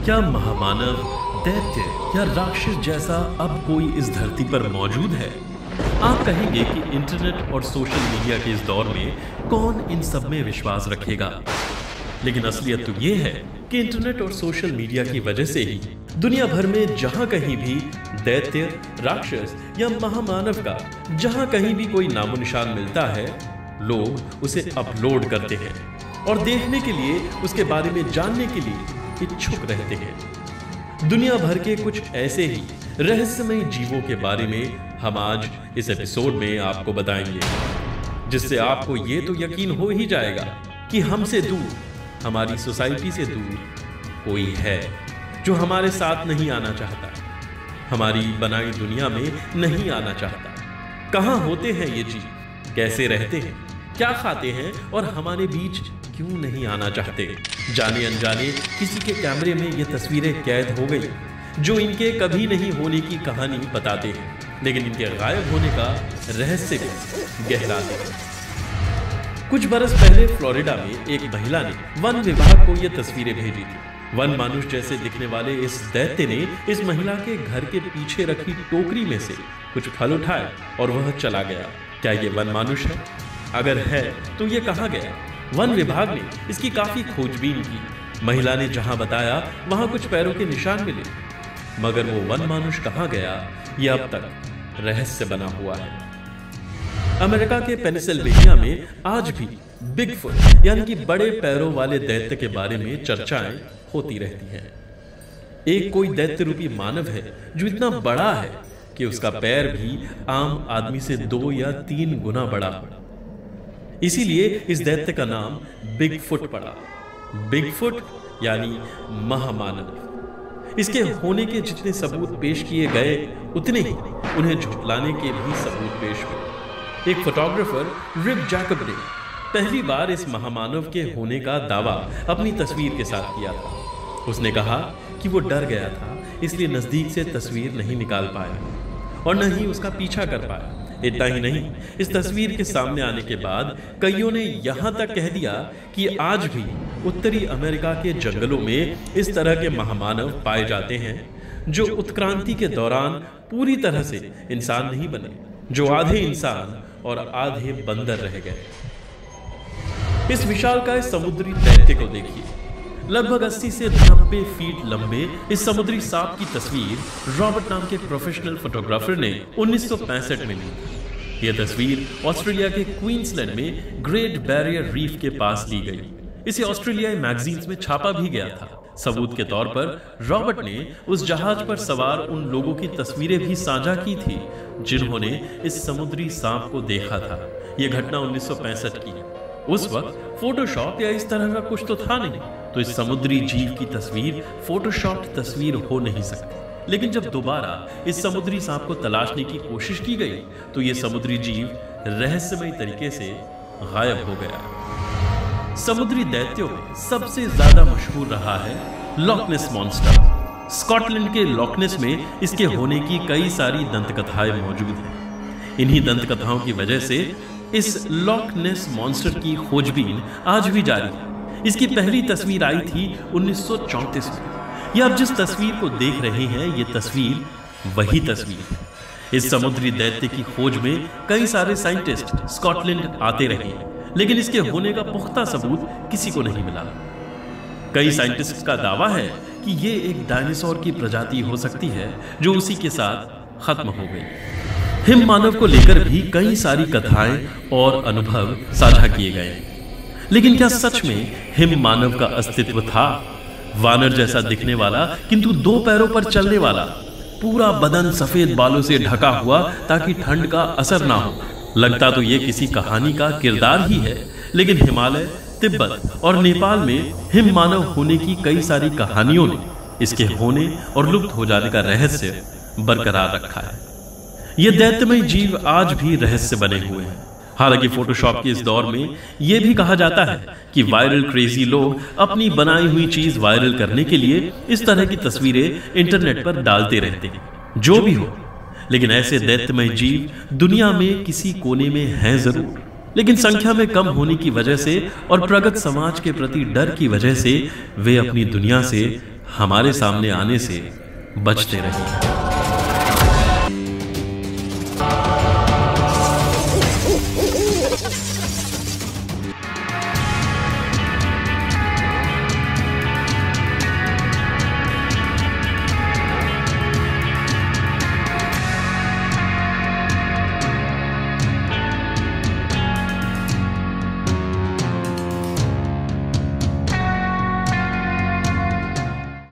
क्या महामानव, दैत्य या राक्षस जैसा अब कोई इस धरती पर मौजूद है? आप कहेंगे कि इंटरनेट और सोशल मीडिया के इस दौर में कौन इन सब में विश्वास रखेगा? लेकिन असलियत तो ये है कि इंटरनेट और सोशल मीडिया की वजह से ही दुनिया भर में जहां कहीं भी दैत्य, राक्षस या महामानव का जहां कहीं भी कोई नामो निशान मिलता है, लोग उसे अपलोड करते हैं और देखने के लिए, उसके बारे में जानने के लिए इच्छुक रहते हैं। दुनिया भर के कुछ ऐसे ही रहस्यमय जीवों के बारे में हम आज इस एपिसोड में आपको बताएंगे, जिससे आपको ये तो यकीन हो ही जाएगा कि हमसे दूर, हमारी सोसाइटी से दूर कोई है जो हमारे साथ नहीं आना चाहता, हमारी बनाई दुनिया में नहीं आना चाहता। कहाँ होते हैं ये जीव, कैसे रहते हैं, क्या खाते हैं और हमारे बीच क्यों नहीं आना चाहते? जाने अनजाने किसी के कैमरे में ये तस्वीरें कैद हो गई जो इनके कभी नहीं होने की कहानी बताते हैं, लेकिन इनके गायब होने का रहस्य भी गहराते हैं। कुछ बरस पहले फ्लोरिडा में एक महिला ने वन विभाग को ये तस्वीरें भेजी थी। वन मानुष जैसे दिखने वाले इस दैत्य ने इस महिला के घर के पीछे रखी टोकरी में से कुछ फल उठाए और वह चला गया। क्या ये वन मानुष है? अगर है तो ये कहाँ गया? वन विभाग ने इसकी काफी खोजबीन की। महिला ने जहां बताया वहां कुछ पैरों के निशान मिले, मगर वो वन मानुष कहाँ गया, यह अब तक रहस्य बना हुआ है। अमेरिका के पेनिसिल्वेनिया में आज भी बिगफुट यानी कि बड़े पैरों वाले दैत्य के बारे में चर्चाएं होती रहती हैं। एक कोई दैत्य रूपी मानव है जो इतना बड़ा है कि उसका पैर भी आम आदमी से 2 या 3 गुना बड़ा है। इसीलिए इस दैत्य का नाम बिगफुट पड़ा। बिगफुट यानी महामानव। इसके होने के जितने सबूत पेश किए गए, उतने ही उन्हें झुठलाने के भी सबूत पेश हुए। एक फोटोग्राफर रिक जैकब ने पहली बार इस महामानव के होने का दावा अपनी तस्वीर के साथ किया था। उसने कहा कि वो डर गया था, इसलिए नजदीक से तस्वीर नहीं निकाल पाया और न ही उसका पीछा कर पाया। इतना ही नहीं, इस तस्वीर के सामने आने के बाद कईयों ने यहां तक कह दिया कि आज भी उत्तरी अमेरिका के जंगलों में इस तरह के महामानव पाए जाते हैं जो उत्क्रांति के दौरान पूरी तरह से इंसान नहीं बने, जो आधे इंसान और आधे बंदर रह गए। इस विशालकाय समुद्री दैत्य को देखिए। लगभग 80 से 90 फीट लंबे इस समुद्री सांप की तस्वीर रॉबर्ट नाम के प्रोफेशनल फोटोग्राफर ने 1965 में ली। यह तस्वीर ऑस्ट्रेलिया के क्वींसलैंड में ग्रेट बैरियर रीफ के पास ली गई। इसे ऑस्ट्रेलियाई मैगजीन्स में छापा भी गया था। सबूत के तौर पर रॉबर्ट ने उस जहाज पर सवार उन लोगों की तस्वीरें भी साझा की थी जिन्होंने इस समुद्री सांप को देखा था। यह घटना 1965 की। उस वक्त फोटोशॉप या इस तरह का कुछ तो था नहीं, तो इस समुद्री जीव की तस्वीर फोटोशॉप तस्वीर हो नहीं सकती। लेकिन जब दोबारा इस समुद्री सांप को तलाशने की कोशिश की गई तो यह समुद्री जीव रहस्यमय तरीके से गायब हो गया। समुद्री दैत्यों में सबसे ज्यादा मशहूर रहा है लॉक नेस मॉन्स्टर। स्कॉटलैंड के लॉक नेस में इसके होने की कई सारी दंतकथाएं मौजूद हैं। इन्हीं दंतकथाओं की वजह से इस लॉक नेस मॉन्स्टर की खोजबीन आज भी जारी है। इसकी पहली तस्वीर आई थी 1934 में। यह अब जिस तस्वीर को देख रहे हैं, ये तस्वीर वही तस्वीर है। इस समुद्री दैत्य की खोज में कई सारे साइंटिस्ट स्कॉटलैंड आते रहे, लेकिन इसके होने का पुख्ता सबूत किसी को नहीं मिला। कई साइंटिस्ट का दावा है कि ये एक डायनासोर की प्रजाति हो सकती है जो उसी के साथ खत्म हो गई। हिम मानव को लेकर भी कई सारी कथाएं और अनुभव साझा किए गए, लेकिन क्या सच में हिम मानव का अस्तित्व था? वानर जैसा दिखने वाला किंतु 2 पैरों पर चलने वाला, पूरा बदन सफेद बालों से ढका हुआ ताकि ठंड का असर ना हो। लगता तो ये किसी कहानी का किरदार ही है, लेकिन हिमालय, तिब्बत और नेपाल में हिम मानव होने की कई सारी कहानियों ने इसके होने और लुप्त हो जाने का रहस्य बरकरार रखा है। ये दैत्यमय जीव आज भी रहस्य बने हुए हैं। हालांकि फोटोशॉप के इस दौर में यह भी कहा जाता है कि वायरल क्रेजी लोग अपनी बनाई हुई चीज वायरल करने के लिए इस तरह की तस्वीरें इंटरनेट पर डालते रहते हैं। जो भी हो, लेकिन ऐसे दैत्यमय जीव दुनिया में किसी कोने में हैं जरूर, लेकिन संख्या में कम होने की वजह से और प्रगत समाज के प्रति डर की वजह से वे अपनी दुनिया से हमारे सामने आने से बचते रहें।